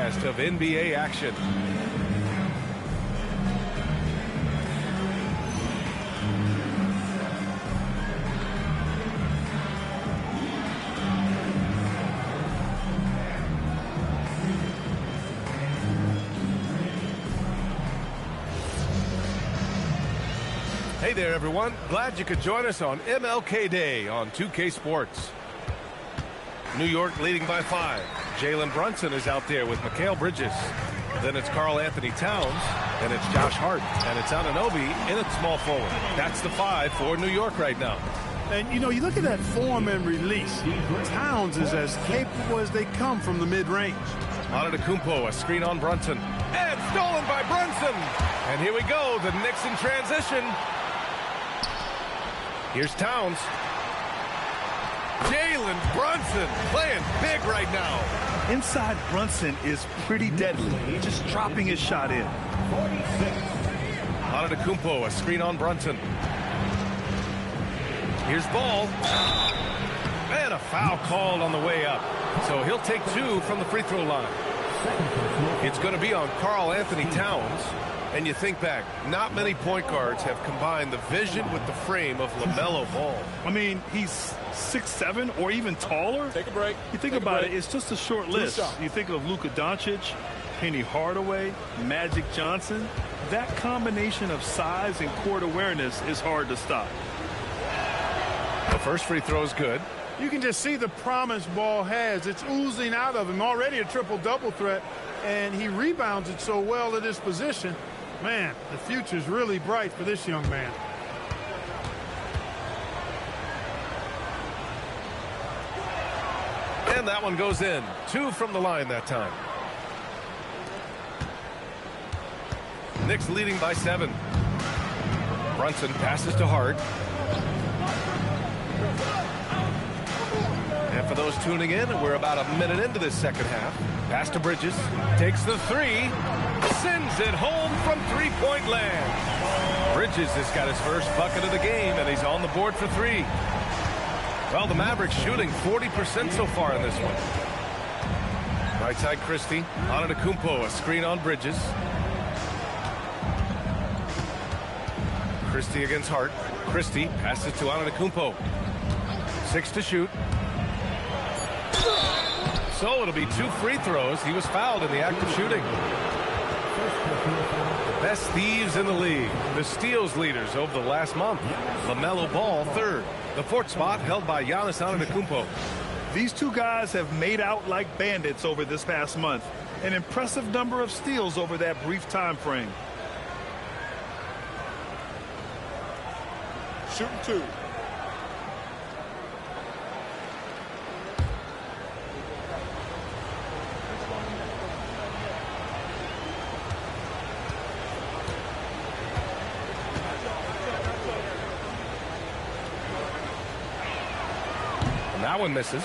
broadcast of NBA action. Hey there, everyone. Glad you could join us on MLK Day on 2K Sports. New York leading by 5. Jalen Brunson is out there with Mikal Bridges. Then it's Karl Anthony Towns, and it's Josh Hart, and it's Anunoby in at small forward. That's the 5 for New York right now. And, you know, you look at that form and release. Towns is as capable as they come from the mid-range. Antetokounmpo, a screen on Brunson. And stolen by Brunson. And here we go, the Knicks in transition. Here's Towns. Jalen Brunson playing big right now. Inside Brunson is pretty deadly. Just dropping his shot in. Antetokounmpo, a screen on Brunson. Here's Ball. And a foul called on the way up. So he'll take 2 from the free throw line. It's going to be on Karl Anthony Towns. And you think back, not many point guards have combined the vision with the frame of LaMelo Ball. I mean, he's 6'7" or even taller. Take a break. You think about it, it's just a short list. You think of Luka Doncic, Penny Hardaway, Magic Johnson. That combination of size and court awareness is hard to stop. The first free throw is good. You can just see the promise Ball has. It's oozing out of him. Already a triple-double threat, and he rebounds it so well at his position. Man, the future's really bright for this young man. And that one goes in. 2 from the line that time. Knicks leading by 7. Brunson passes to Hart. And for those tuning in, we're about a minute into this second half. Pass to Bridges. Takes the 3. Sends it home from three-point land. Bridges has got his first bucket of the game, and he's on the board for 3. Well, the Mavericks shooting 40% so far in this one. Right side, Christie. Antetokounmpo, a screen on Bridges. Christie against Hart. Christie passes to Antetokounmpo. 6 to shoot. So it'll be 2 free throws. He was fouled in the act of shooting. Best thieves in the league. The steals leaders over the last month. LaMelo Ball 3rd. The 4th spot held by Giannis Antetokounmpo. These two guys have made out like bandits over this past month. An impressive number of steals over that brief time frame. Shooting 2. That one misses.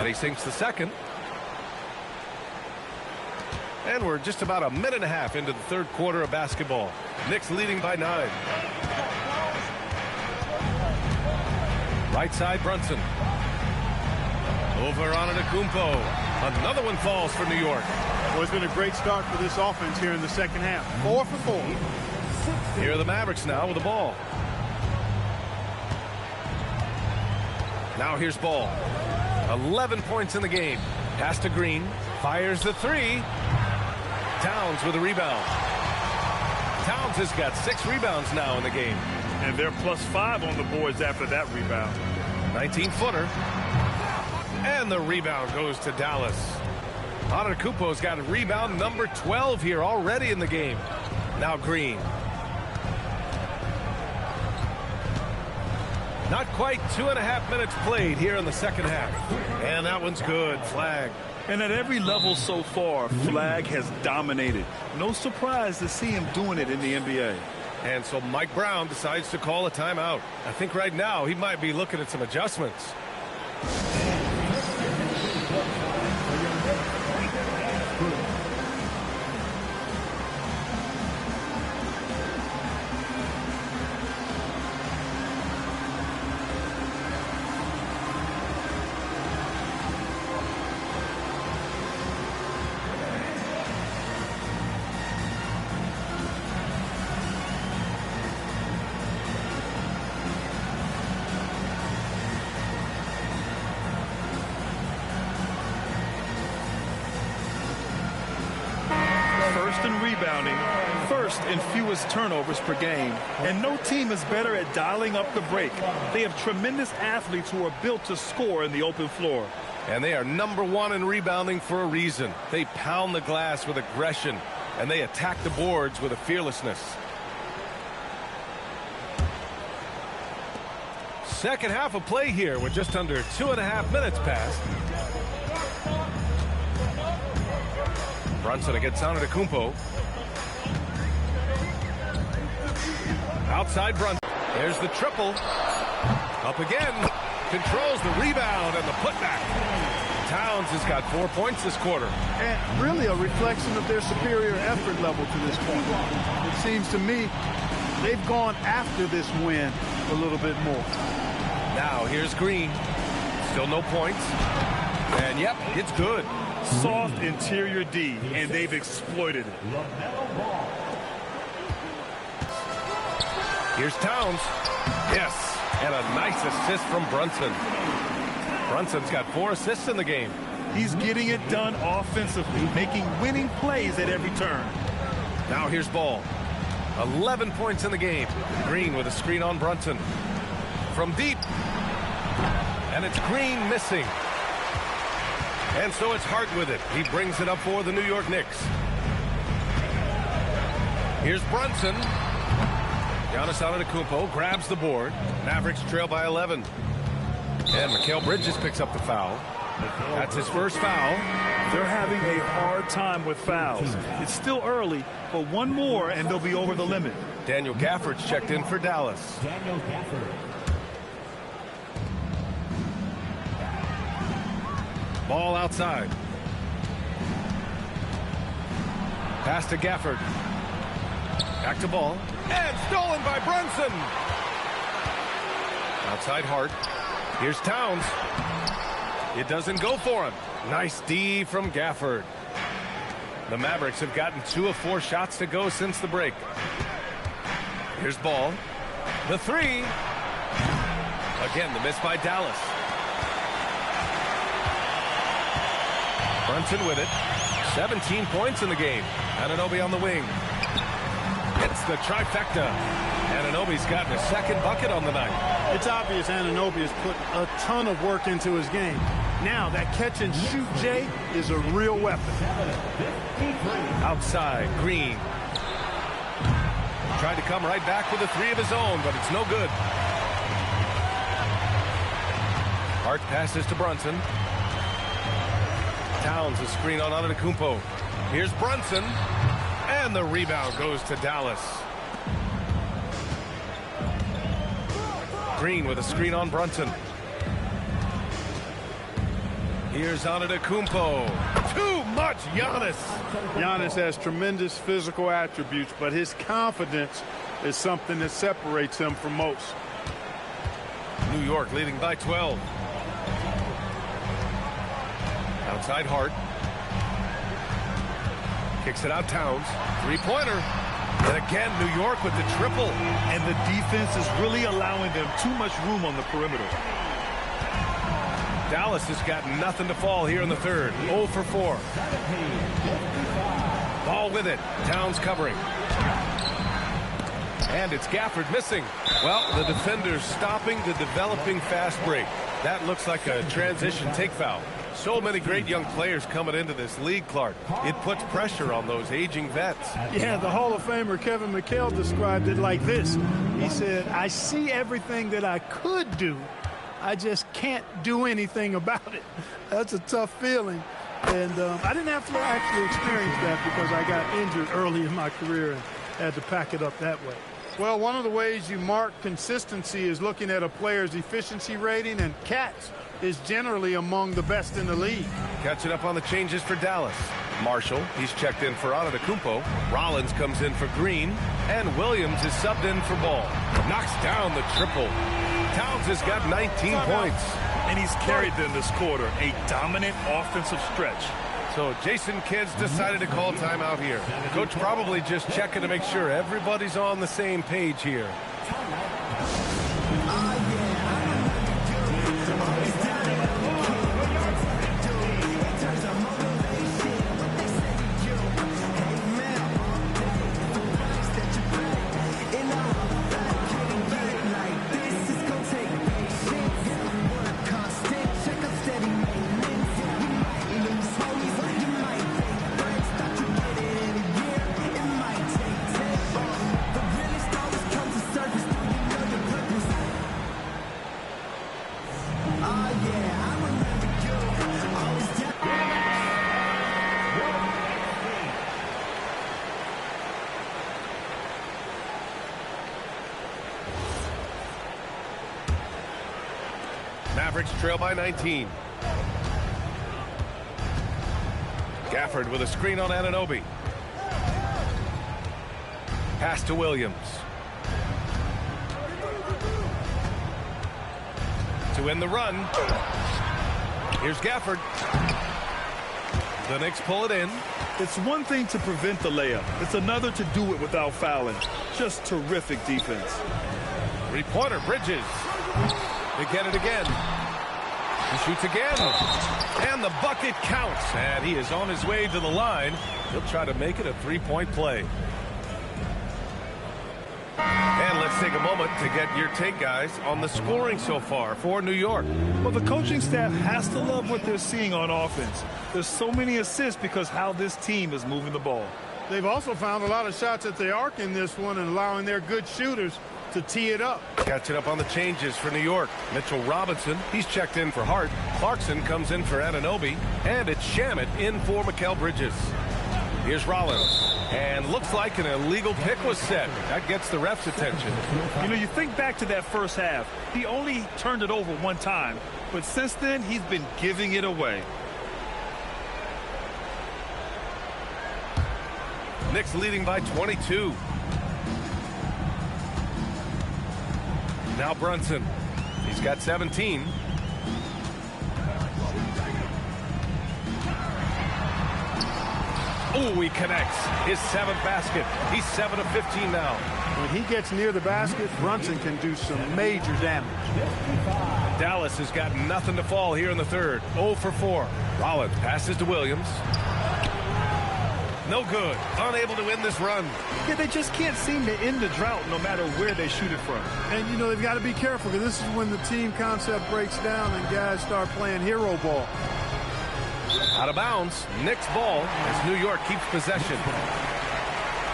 He sinks the second. And we're just about a minute and a half into the 3rd quarter of basketball. Knicks leading by 9. Right side, Brunson. Over on Antetokounmpo. Another one falls for New York. Well, it's been a great start for this offense here in the second half. 4 for 4. Here are the Mavericks now with the ball. Now here's Ball. 11 points in the game. Pass to Green. Fires the 3. Towns with a rebound. Towns has got 6 rebounds now in the game. And they're +5 on the boards after that rebound. 19-footer. And the rebound goes to Dallas. Antetokounmpo's got rebound number 12 here already in the game. Now Green. Not quite 2.5 minutes played here in the second half. And that one's good. Flag. And at every level so far, flag has dominated. No surprise to see him doing it in the NBA. And so Mike Brown decides to call a timeout. I think right now he might be looking at some adjustments. First in fewest turnovers per game, and no team is better at dialing up the break. They have tremendous athletes who are built to score in the open floor. And they are #1 in rebounding for a reason. They pound the glass with aggression, and they attack the boards with a fearlessness. Second half of play here with just under 2.5 minutes passed. Brunson against Antetokounmpo. Outside Brunson. There's the triple. Up again. Controls the rebound and the putback. Towns has got 4 points this quarter. And really a reflection of their superior effort level to this point. It seems to me they've gone after this win a little bit more. Now here's Green. Still no points. And yep, it's good. Soft interior D, and they've exploited it. Here's Towns. Yes, and a nice assist from Brunson. Brunson's got 4 assists in the game. He's getting it done offensively, making winning plays at every turn. Now here's Ball. 11 points in the game. Green with a screen on Brunson. From deep. And it's Green missing. And so it's Hart with it. He brings it up for the New York Knicks. Here's Brunson. Giannis Antetokounmpo grabs the board. Mavericks trail by 11. And Mikal Bridges picks up the foul. That's his first foul. They're having a hard time with fouls. It's still early, but one more and they'll be over the limit. Daniel Gafford's checked in for Dallas. Daniel Gafford. Ball outside. Pass to Gafford. Back to Ball. And stolen by Brunson. Outside Hart. Here's Towns. It doesn't go for him. Nice D from Gafford. The Mavericks have gotten 2 of 4 shots to go since the break. Here's Ball. The 3. Again, the miss by Dallas. Brunson with it. 17 points in the game. Anunoby on the wing. It's the trifecta. Anunoby's gotten a second bucket on the night. It's obvious Anunoby has put a ton of work into his game. Now that catch and shoot Jay is a real weapon. Outside, Green. Tried to come right back with a 3 of his own, but it's no good. Hart passes to Brunson. Towns a screen on Antetokounmpo. Here's Brunson. And the rebound goes to Dallas. Green with a screen on Brunson. Here's Antetokounmpo. Too much Giannis. Giannis has tremendous physical attributes, but his confidence is something that separates him from most. New York leading by 12. Outside Hart. Kicks it out Towns. 3-pointer. And again, New York with the triple. And the defense is really allowing them too much room on the perimeter. Dallas has got nothing to fall here in the third. 0 for 4. Ball with it. Towns covering. And it's Gafford missing. Well, the defender's stopping the developing fast break. That looks like a transition take foul. So many great young players coming into this league, Clark. It puts pressure on those aging vets. Yeah, the Hall of Famer Kevin McHale described it like this. He said, I see everything that I could do. I just can't do anything about it. That's a tough feeling. And I didn't have to actually experience that because I got injured early in my career and had to pack it up that way. Well, one of the ways you mark consistency is looking at a player's efficiency rating, and Katz is generally among the best in the league. Catching up on the changes for Dallas. Marshall, he's checked in for Antetokounmpo. Rollins comes in for Green. And Williams is subbed in for Ball. Knocks down the triple. Towns has got 19 points. And he's carried them this quarter. A dominant offensive stretch. So Jason Kidd's decided to call timeout here. Coach probably just checking to make sure everybody's on the same page here. Mavericks trail by 19. Gafford with a screen on Anunoby. Pass to Williams. To win the run. Here's Gafford. The Knicks pull it in. It's one thing to prevent the layup. It's another to do it without fouling. Just terrific defense. Three-pointer, Bridges. They get it again. He shoots again. And the bucket counts. And he is on his way to the line. He'll try to make it a three-point play. And let's take a moment to get your take, guys, on the scoring so far for New York. Well, the coaching staff has to love what they're seeing on offense. There's so many assists because how this team is moving the ball. They've also found a lot of shots at the arc in this one and allowing their good shooters to tee it up. Catching up on the changes for New York. Mitchell Robinson, he's checked in for Hart. Clarkson comes in for Anunoby. And it's Shamet in for Mikal Bridges. Here's Rollins. And looks like an illegal pick was set. That gets the ref's attention. You know, you think back to that first half. He only turned it over one time. But since then, he's been giving it away. Knicks leading by 22. Now Brunson. He's got 17. Oh, he connects. His seventh basket. He's 7 of 15 now. When he gets near the basket, Brunson can do some major damage. Dallas has got nothing to fall here in the third. 0 for 4. Rollins passes to Williams. No good. Unable to win this run. Yeah, they just can't seem to end the drought no matter where they shoot it from. And, you know, they've got to be careful because this is when the team concept breaks down and guys start playing hero ball. Out of bounds. Knicks ball as New York keeps possession.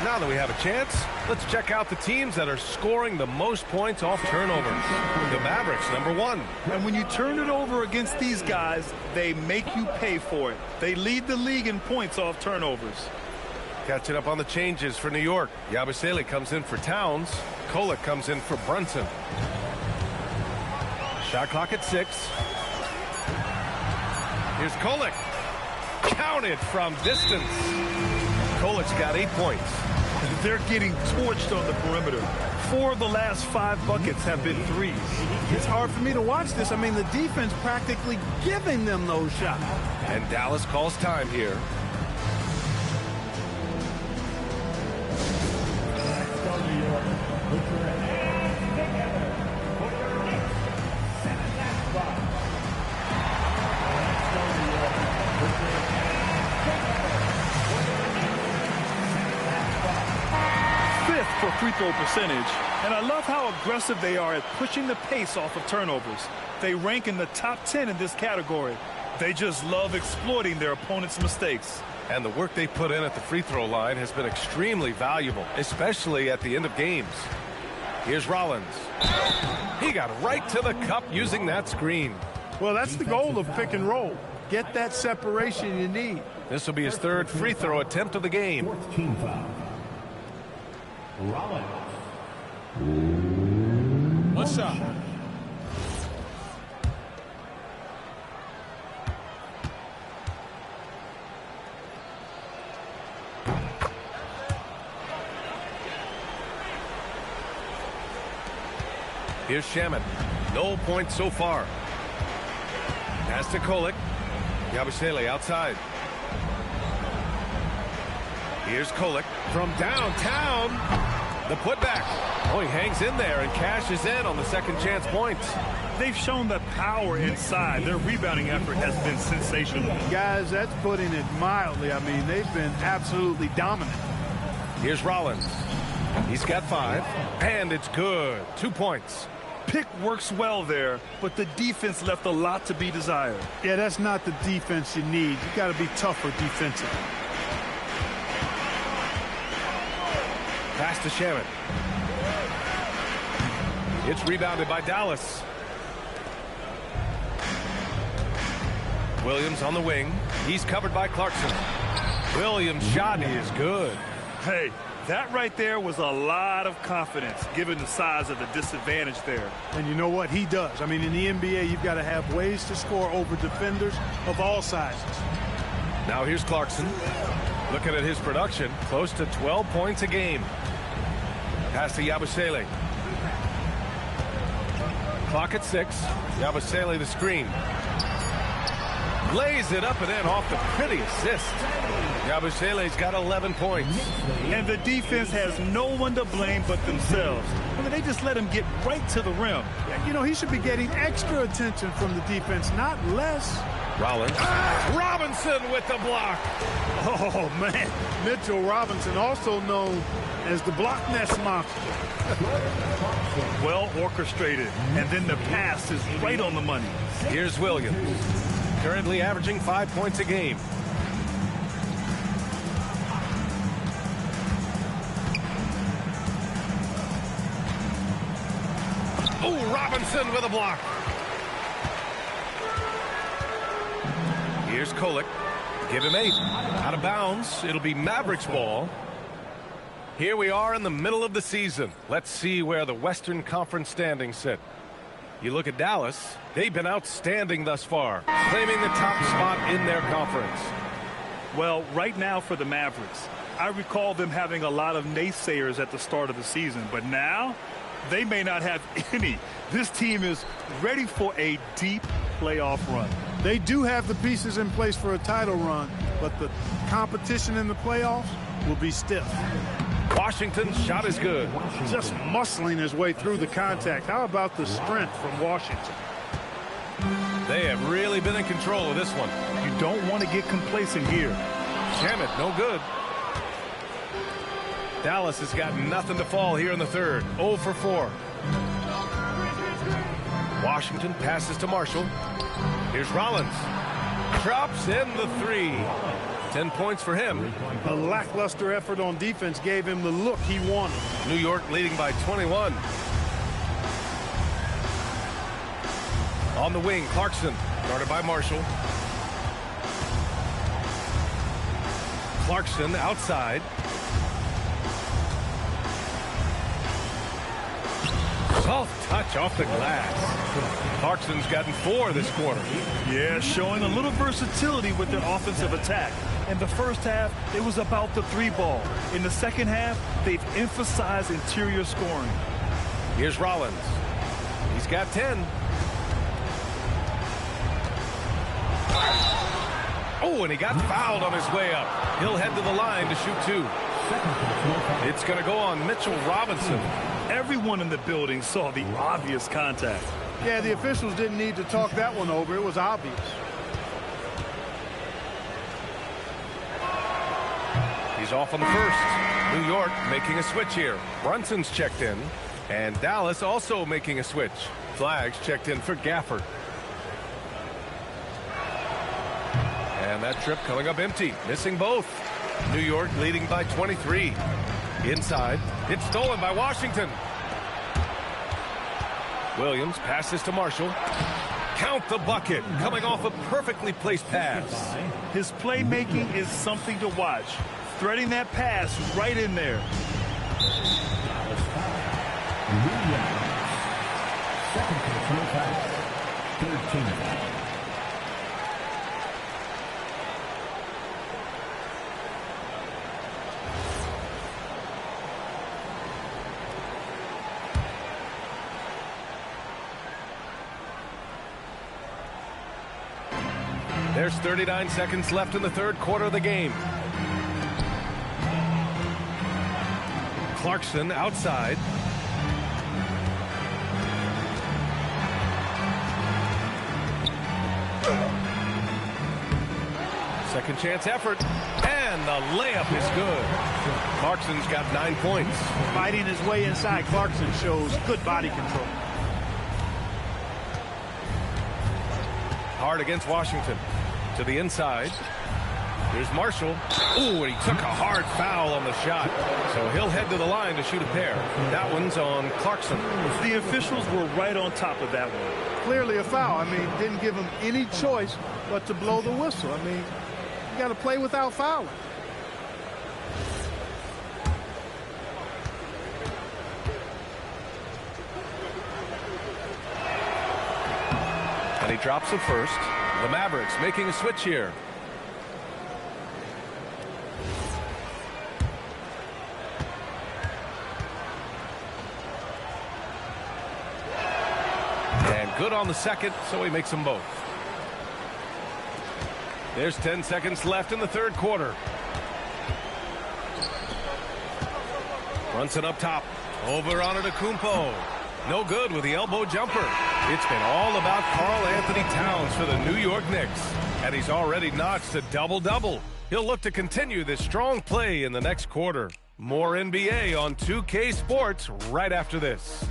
Now that we have a chance, let's check out the teams that are scoring the most points off turnovers. The Mavericks, #1. And when you turn it over against these guys, they make you pay for it. They lead the league in points off turnovers. Catching up on the changes for New York. Yabusele comes in for Towns. Kolek comes in for Brunson. Shot clock at 6. Here's Kolek. Counted from distance. Kolek's got 8 points. They're getting torched on the perimeter. 4 of the last 5 buckets have been threes. It's hard for me to watch this. I mean, the defense practically giving them those shots. And Dallas calls time here. For free throw percentage, and I love how aggressive they are at pushing the pace off of turnovers. They rank in the top 10 in this category. They just love exploiting their opponent's mistakes. And the work they put in at the free throw line has been extremely valuable, especially at the end of games. Here's Rollins. He got right to the cup using that screen. Well, that's the goal of pick and roll. Get that separation you need. This will be his third free throw attempt of the game. Team foul. Rollins. One shot. Here's Shaman. No points so far. Pass to Kolek. Yabusele outside. Here's Kolek from downtown. The putback. Oh, he hangs in there and cashes in on the second chance points. They've shown the power inside. Their rebounding effort has been sensational. Guys, that's putting it mildly. I mean, they've been absolutely dominant. Here's Rollins. He's got 5, and it's good. 2 points. Pick works well there, but the defense left a lot to be desired. Yeah, that's not the defense you need. You got to be tougher defensively. Pass to Shaman. It's rebounded by Dallas. Williams on the wing. He's covered by Clarkson. Williams' shot is good. Hey, that right there was a lot of confidence, given the size of the disadvantage there. And you know what? He does. I mean, in the NBA, you've got to have ways to score over defenders of all sizes. Now here's Clarkson. Looking at his production, close to 12 points a game. Pass to Yabusele. Clock at 6. Yabusele the screen. Lays it up and in off the pretty assist. Yabusele's got 11 points. And the defense has no one to blame but themselves. I mean, they just let him get right to the rim. Yeah, you know, he should be getting extra attention from the defense, not less. Rollins. Robinson with the block. Oh, man. Mitchell Robinson, also known as the block nest monster. Well orchestrated. And then the pass is right on the money. Here's Williams. Currently averaging 5 points a game. Oh, Robinson with a block. Here's Kolek. Give him 8. Out of bounds. It'll be Mavericks ball. Here we are in the middle of the season. Let's see where the Western Conference standings sit. You look at Dallas, they've been outstanding thus far, claiming the top spot in their conference. Well, right now for the Mavericks, I recall them having a lot of naysayers at the start of the season, but now they may not have any. This team is ready for a deep playoff run. They do have the pieces in place for a title run, but the competition in the playoffs will be stiff. Washington's shot is good. Just muscling his way through the contact. How about the strength from Washington? They have really been in control of this one. You don't want to get complacent here. Shamet, no good. Dallas has got nothing to fall here in the third. 0 for 4. Washington passes to Marshall. Here's Rollins. Drops in the 3. 10 points for him. A lackluster effort on defense gave him the look he wanted. New York leading by 21. On the wing, Clarkson, guarded by Marshall. Clarkson outside. Soft touch off the glass. Clarkson's gotten 4 this quarter. Yeah, showing a little versatility with their offensive attack. In the first half, it was about the 3 ball. In the second half, they've emphasized interior scoring. Here's Rollins. He's got 10. Oh, and he got fouled on his way up. He'll head to the line to shoot 2. It's going to go on Mitchell Robinson. Everyone in the building saw the obvious contact. Yeah, the officials didn't need to talk that one over. It was obvious. He's off on the first. New York making a switch here. Brunson's checked in. And Dallas also making a switch. Flags checked in for Gafford. And that trip coming up empty, missing both. New York leading by 23. Inside, it's stolen by Washington. Williams passes to Marshall. Count the bucket, coming off a perfectly placed pass. His playmaking is something to watch. Threading that pass right in there. Second personal foul. 13. There's 39 seconds left in the third quarter of the game. Clarkson outside. Second chance effort. And the layup is good. Clarkson's got 9 points. Fighting his way inside, Clarkson shows good body control. Hard against Washington. To the inside. Here's Marshall. Ooh, and he took a hard foul on the shot. So he'll head to the line to shoot a pair. That one's on Clarkson. The officials were right on top of that one. Clearly a foul. I mean, didn't give him any choice but to blow the whistle. I mean, you got to play without fouling. And he drops it first. The Mavericks making a switch here. And good on the second, so he makes them both. There's 10 seconds left in the third quarter. Brunson up top. Over on Antetokounmpo. No good with the elbow jumper. It's been all about Karl Anthony Towns for the New York Knicks. And he's already notched a double-double. He'll look to continue this strong play in the next quarter. More NBA on 2K Sports right after this.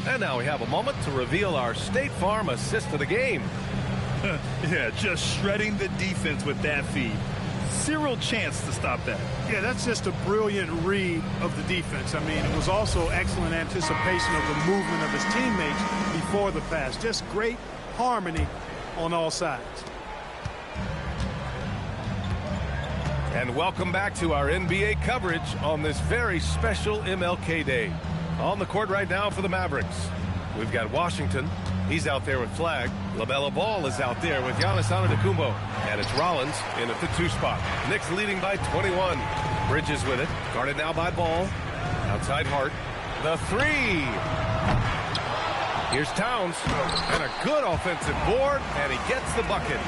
And now we have a moment to reveal our State Farm assist of the game. Yeah, just shredding the defense with that feed. Zero chance to stop that. Yeah, that's just a brilliant read of the defense. I mean, it was also excellent anticipation of the movement of his teammates before the pass. Just great harmony on all sides. And welcome back to our NBA coverage on this very special MLK Day. On the court right now for the Mavericks, we've got Washington. He's out there with Flag. LaMelo Ball is out there with Giannis Antetokounmpo. And it's Rollins in at the 2 spot. Knicks leading by 21. Bridges with it. Guarded now by Ball. Outside Hart. The 3. Here's Towns. And a good offensive board. And he gets the bucket.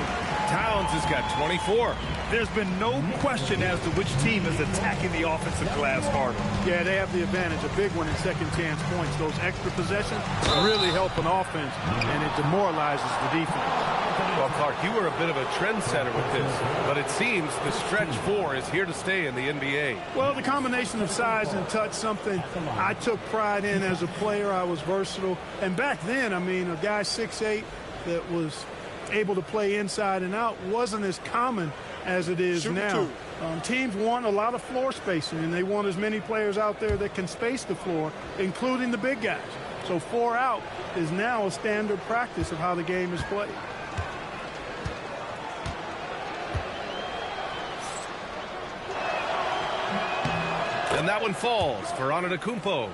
Towns has got 24. There's been no question as to which team is attacking the offensive glass harder. Yeah, they have the advantage. A big one in second chance points. Those extra possessions really help an offense, and it demoralizes the defense. Well, Clark, you were a bit of a trendsetter with this, but it seems the stretch 4 is here to stay in the NBA. Well, the combination of size and touch, something I took pride in as a player. I was versatile. And back then, I mean, a guy 6'8" that was able to play inside and out wasn't as common as it is now. Teams want a lot of floor spacing, and they want as many players out there that can space the floor, including the big guys. So 4 out is now a standard practice of how the game is played. And that one falls for Antetokounmpo.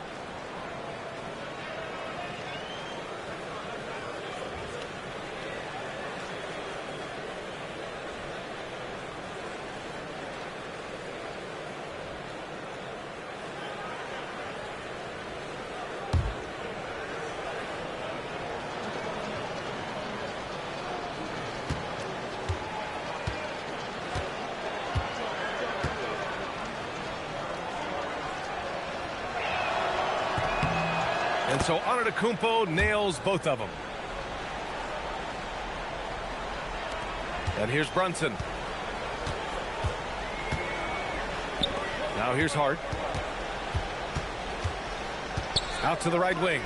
And so Antetokounmpo nails both of them. And here's Brunson. Now here's Hart. Out to the right wing.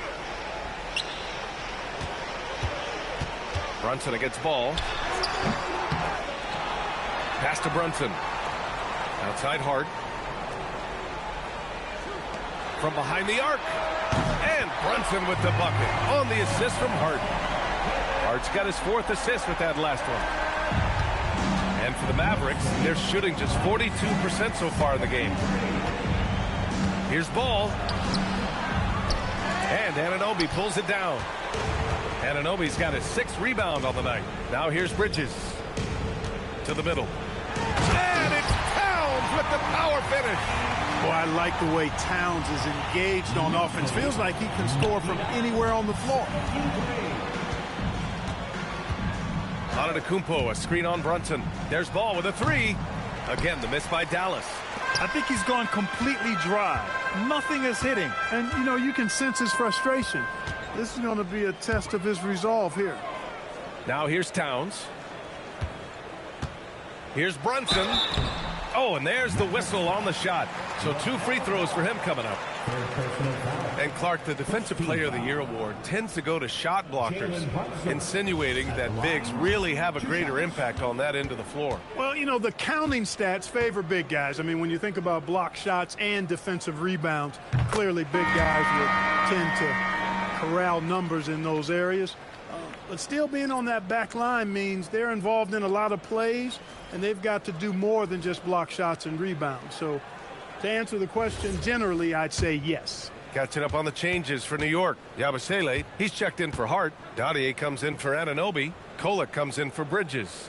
Brunson against ball. Pass to Brunson. Outside Hart. From behind the arc. And Brunson with the bucket on the assist from Hart. Hart's got his 4th assist with that last one. And for the Mavericks, they're shooting just 42% so far in the game. Here's Ball. And Anunoby pulls it down. Anunoby's got his 6th rebound on the night. Now here's Bridges. To the middle. And it's Towns with the power finish. Boy, I like the way Towns is engaged on offense. Feels like he can score from anywhere on the floor. Antetokounmpo, a screen on Brunson. There's Ball with a 3. Again, the miss by Dallas. I think he's gone completely dry. Nothing is hitting. And, you know, you can sense his frustration. This is going to be a test of his resolve here. Now here's Towns. Here's Brunson. Oh, and there's the whistle on the shot. So 2 free throws for him coming up. And Clark, the Defensive Player of the Year award tends to go to shot blockers, insinuating that bigs really have a greater impact on that end of the floor. Well, you know, the counting stats favor big guys. I mean, when you think about block shots and defensive rebounds, clearly big guys would tend to corral numbers in those areas. But still being on that back line means they're involved in a lot of plays, and they've got to do more than just block shots and rebounds. So to answer the question, generally, I'd say yes. Catching up on the changes for New York. Yabusele, he's checked in for Hart. Dadier comes in for Anunoby. Kolek comes in for Bridges.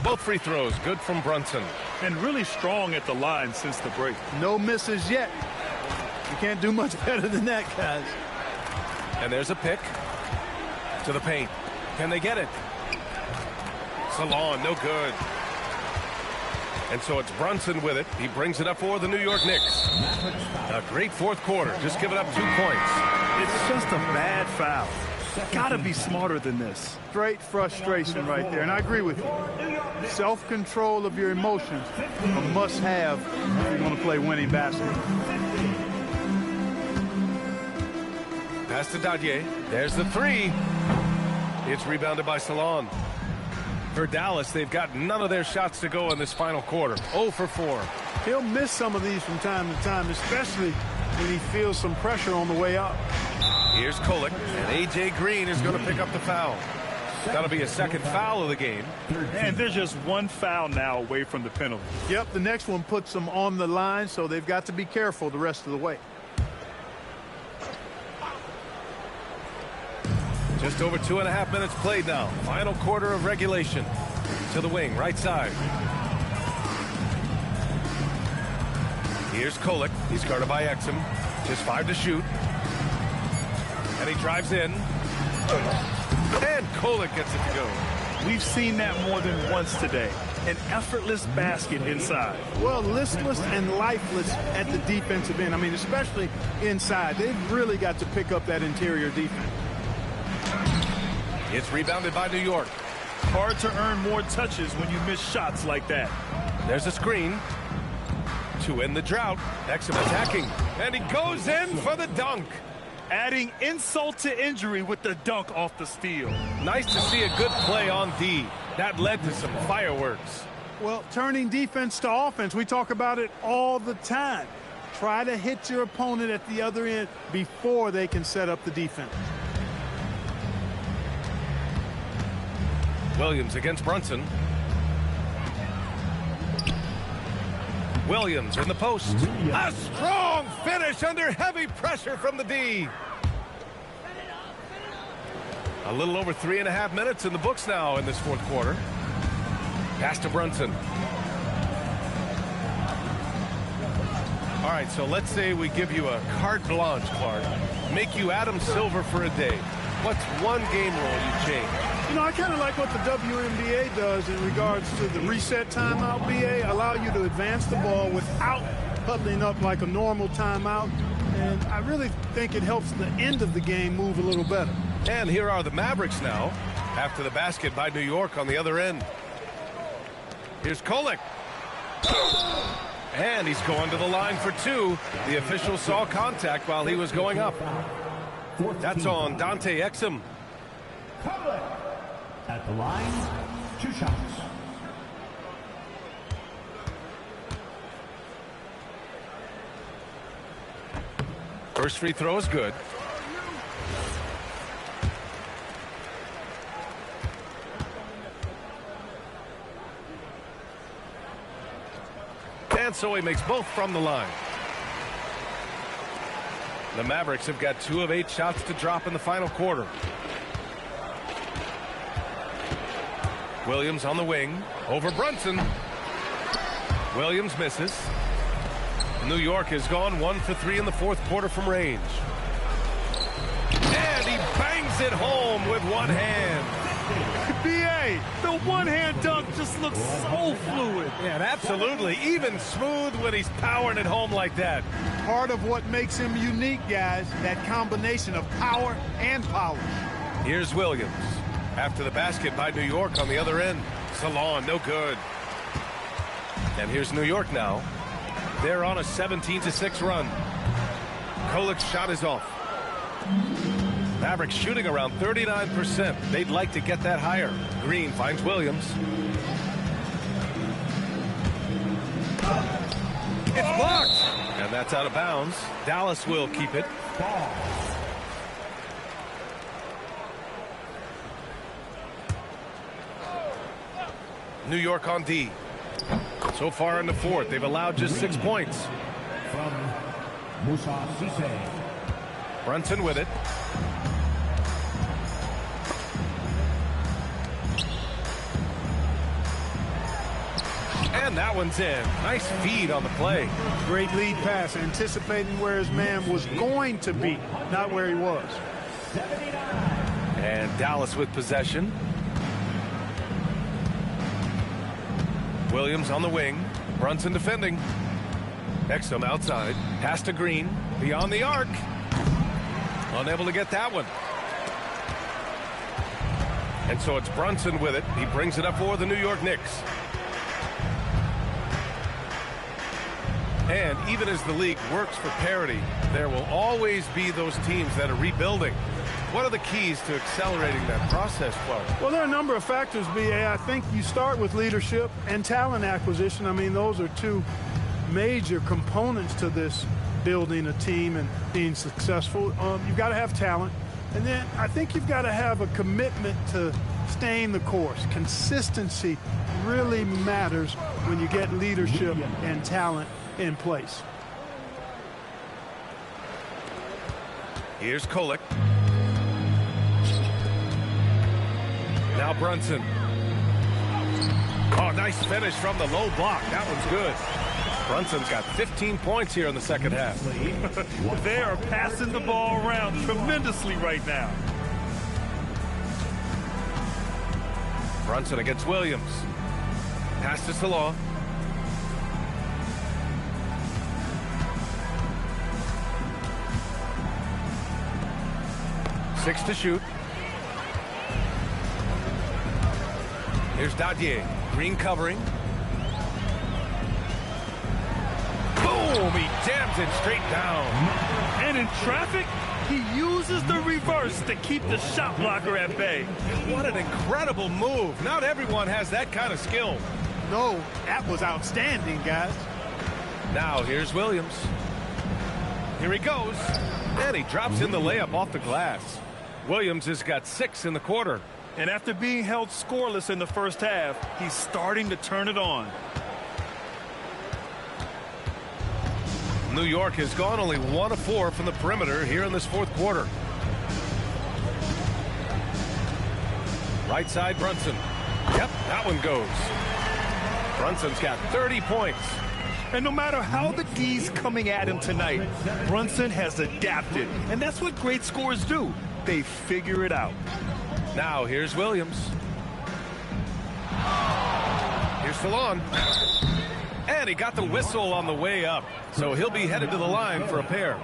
Both free throws good from Brunson. And really strong at the line since the break. No misses yet. You can't do much better than that, guys. And there's a pick. To the paint. Can they get it? Salon, no good. And so it's Brunson with it. He brings it up for the New York Knicks. A great 4th quarter. Just giving up 2 points. It's just a bad foul. Gotta be smarter than this. Straight frustration right there. And I agree with you. Self-control of your emotions, a must-have if you're going to play winning basketball. Pass to Dadier. There's the 3. It's rebounded by Salon. For Dallas, they've got none of their shots to go in this final quarter. 0 for 4. He'll miss some of these from time to time, especially when he feels some pressure on the way up. Here's Kolek, and A.J. Green is going to pick up the foul. That'll be a 2nd foul of the game. And there's just 1 foul now away from the penalty. Yep, the next one puts them on the line, so they've got to be careful the rest of the way. Just over 2.5 minutes played now. Final quarter of regulation. To the wing, right side. Here's Kolek. He's guarded by Exum. Just 5 to shoot. And he drives in. And Kolek gets it to go. We've seen that more than once today. An effortless basket inside. Well, listless and lifeless at the defensive end. I mean, especially inside. They've really got to pick up that interior defense. It's rebounded by New York. Hard to earn more touches when you miss shots like that. There's a screen. To end the drought. Exum attacking. And he goes in for the dunk. Adding insult to injury with the dunk off the steal. Nice to see a good play on D. That led to some fireworks. Well, turning defense to offense, we talk about it all the time. Try to hit your opponent at the other end before they can set up the defense. Williams against Brunson. Williams in the post. A strong finish under heavy pressure from the D. A little over 3.5 minutes in the books now in this 4th quarter. Pass to Brunson. All right, so let's say we give you a carte blanche, Clark. Make you Adam Silver for a day. What's one game rule you change? You know, I kind of like what the WNBA does in regards to the reset timeout, BA. Allow you to advance the ball without huddling up like a normal timeout. And I really think it helps the end of the game move a little better. And here are the Mavericks now after the basket by New York on the other end. Here's Kolek. And he's going to the line for two. The official saw contact while he was going up. That's on Dante Exum. At the line, 2 shots. First free throw is good. And so he makes both from the line. The Mavericks have got 2 of 8 shots to drop in the final quarter. Williams on the wing. Over Brunson. Williams misses. New York has gone 1 for 3 in the fourth quarter from range. And he bangs it home with one hand. B.A., the one-hand dunk just looks so fluid. Yeah, absolutely. Even smooth when he's powering it home like that. Part of what makes him unique, guys, that combination of power and polish. Here's Williams. After the basket by New York on the other end. Salon, no good. And here's New York now. They're on a 17-6 run. Kolik's shot is off. Mavericks shooting around 39%. They'd like to get that higher. Green finds Williams. It's blocked. And that's out of bounds. Dallas will keep it. New York on D. So far in the fourth, they've allowed just 6 points. From Musa Cisse. Brunson with it. And that one's in. Nice feed on the play. Great lead pass, anticipating where his man was going to be, not where he was. And Dallas with possession. Williams on the wing. Brunson defending. Exum outside. Pass to Green. Beyond the arc. Unable to get that one. And so it's Brunson with it. He brings it up for the New York Knicks. And even as the league works for parity, there will always be those teams that are rebuilding. What are the keys to accelerating that process, Clark? Well, there are a number of factors, B.A. I think you start with leadership and talent acquisition. I mean, those are 2 major components to this building a team and being successful. You've got to have talent. And then I think you've got to have a commitment to staying the course. Consistency really matters when you get leadership and talent in place. Here's Kolik. Now Brunson. Oh, nice finish from the low block. That one's good. Brunson's got 15 points here in the second half. They are passing the ball around tremendously right now. Brunson against Williams. Pass to Salon. Six to shoot. Here's Dadier. Green covering. Boom! He jams it straight down. And in traffic, he uses the reverse to keep the shot blocker at bay. What an incredible move. Not everyone has that kind of skill. No, that was outstanding, guys. Now here's Williams. Here he goes. And he drops in the layup off the glass. Williams has got 6 in the quarter. And after being held scoreless in the first half, he's starting to turn it on. New York has gone only 1 of 4 from the perimeter here in this fourth quarter. Right side, Brunson. Yep, that one goes. Brunson's got 30 points. And no matter how the D's coming at him tonight, Brunson has adapted. And that's what great scorers do. They figure it out. Now here's Williams. Here's Salon. And he got the whistle on the way up. So he'll be headed to the line for a pair.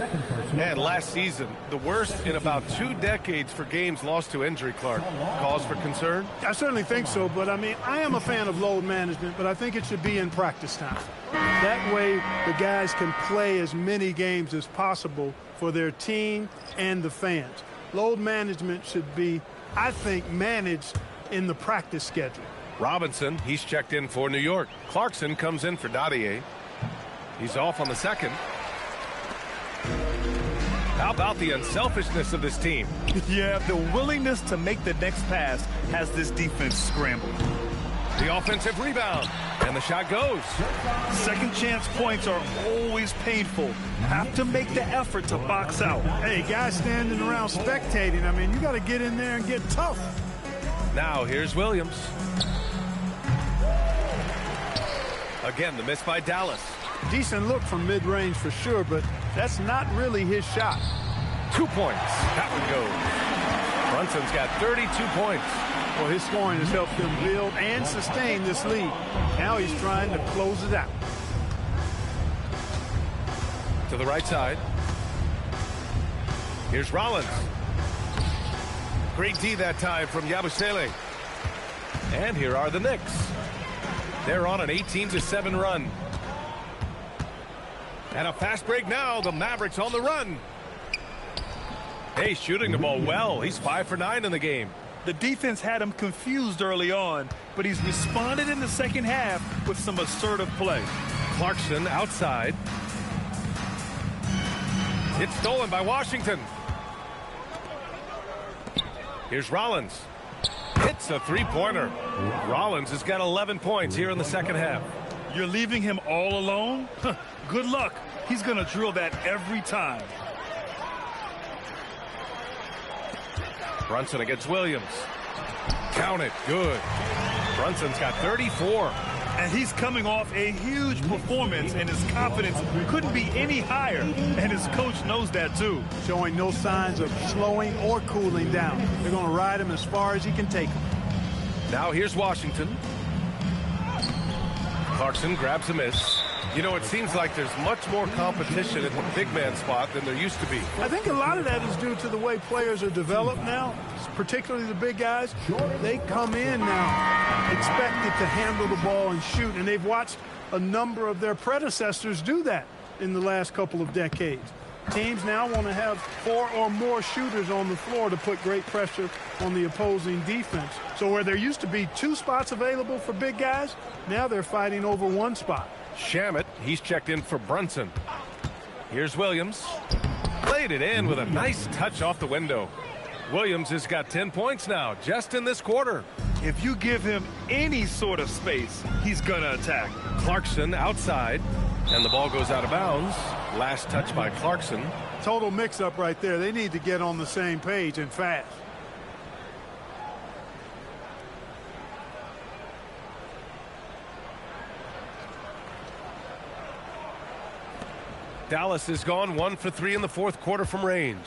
second personal. And last season, the worst in about 2 decades for games lost to injury, Clark. Cause for concern? I certainly think so, but I mean, I am a fan of load management, but I think it should be in practice time. That way, the guys can play as many games as possible for their team and the fans. Load management should be, I think, managed in the practice schedule. Robinson, he's checked in for New York. Clarkson comes in for Dadier. He's off on the second. How about the unselfishness of this team? Yeah, the willingness to make the next pass has this defense scrambled. The offensive rebound, and the shot goes. Second chance points are always painful. Have to make the effort to box out. Hey, guys standing around spectating, I mean, you got to get in there and get tough. Now here's Williams. Again, the miss by Dallas. Decent look from mid-range for sure, but that's not really his shot. 2 points. That one goes. Brunson's got 32 points. Well, his scoring has helped them build and sustain this lead. Now he's trying to close it out. To the right side. Here's Rollins. Great D that time from Yabusele. And here are the Knicks. They're on an 18-7 run. And a fast break now. The Mavericks on the run. Hey, shooting the ball well. He's 5 for 9 in the game. The defense had him confused early on, but he's responded in the second half with some assertive play. Clarkson outside. It's stolen by Washington. Here's Rollins. Hits a three-pointer. Rollins has got 11 points here in the second half. You're leaving him all alone? Good luck. He's going to drill that every time. Brunson against Williams. Count it. Good. Brunson's got 34. And he's coming off a huge performance, and his confidence couldn't be any higher. And his coach knows that, too. Showing no signs of slowing or cooling down. They're going to ride him as far as he can take him. Now here's Washington. Clarkson grabs a miss. You know, it seems like there's much more competition at the big man spot than there used to be. I think a lot of that is due to the way players are developed now, particularly the big guys. They come in now expected to handle the ball and shoot, and they've watched a number of their predecessors do that in the last couple of decades. Teams now want to have 4 or more shooters on the floor to put great pressure on the opposing defense. So where there used to be 2 spots available for big guys, now they're fighting over 1 spot. Shamet, he's checked in for Brunson. Here's Williams. Played it in with a nice touch off the window. Williams has got 10 points now, just in this quarter. If you give him any sort of space, he's going to attack. Clarkson outside, and the ball goes out of bounds. Last touch by Clarkson. Total mix-up right there. They need to get on the same page and fast. Dallas has gone 1 for 3 in the fourth quarter from range.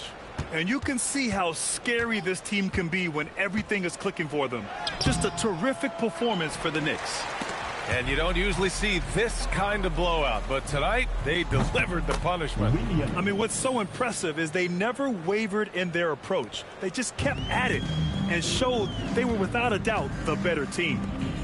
And you can see how scary this team can be when everything is clicking for them. Just a terrific performance for the Knicks. And you don't usually see this kind of blowout, but tonight they delivered the punishment. I mean, what's so impressive is they never wavered in their approach. They just kept at it and showed they were without a doubt the better team.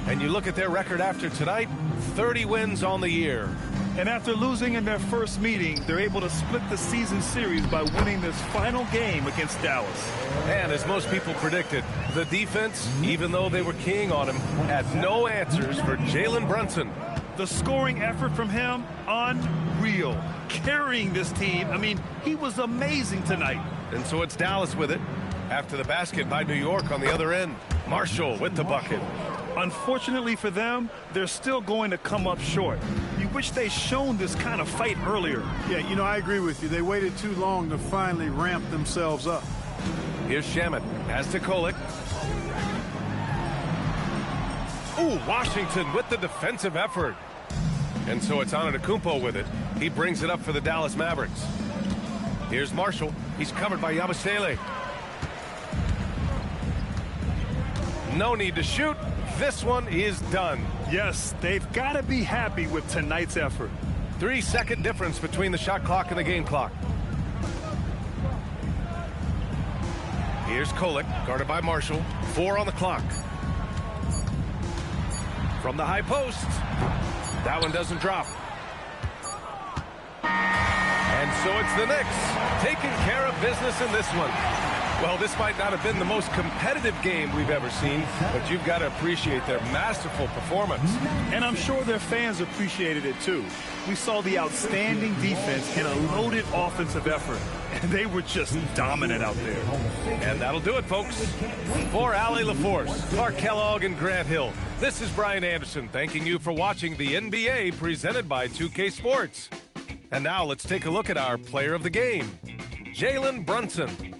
And you look at their record after tonight, 30 wins on the year. And after losing in their first meeting, they're able to split the season series by winning this final game against Dallas. And as most people predicted, the defense, even though they were keying on him, had no answers for Jalen Brunson. The scoring effort from him, unreal. Carrying this team, I mean, he was amazing tonight. And so it's Dallas with it. After the basket by New York on the other end. Marshall with the bucket. Unfortunately for them, they're still going to come up short. You wish they'd shown this kind of fight earlier. Yeah, you know, I agree with you. They waited too long to finally ramp themselves up. Here's Shamet. Has to Kolek. Ooh, Washington with the defensive effort. And so it's Antetokounmpo with it. He brings it up for the Dallas Mavericks. Here's Marshall. He's covered by Yabusele. No need to shoot. This one is done. Yes, they've got to be happy with tonight's effort. 3-second difference between the shot clock and the game clock. Here's Kolek, guarded by Marshall. 4 on the clock. From the high post. That one doesn't drop. And so it's the Knicks taking care of business in this one. Well, this might not have been the most competitive game we've ever seen, but you've got to appreciate their masterful performance. And I'm sure their fans appreciated it too. We saw the outstanding defense and a loaded offensive effort, and they were just dominant out there. And that'll do it, folks. For Allie LaForce, Clark Kellogg, and Grant Hill, this is Brian Anderson thanking you for watching the NBA presented by 2K Sports. And now let's take a look at our player of the game, Jalen Brunson.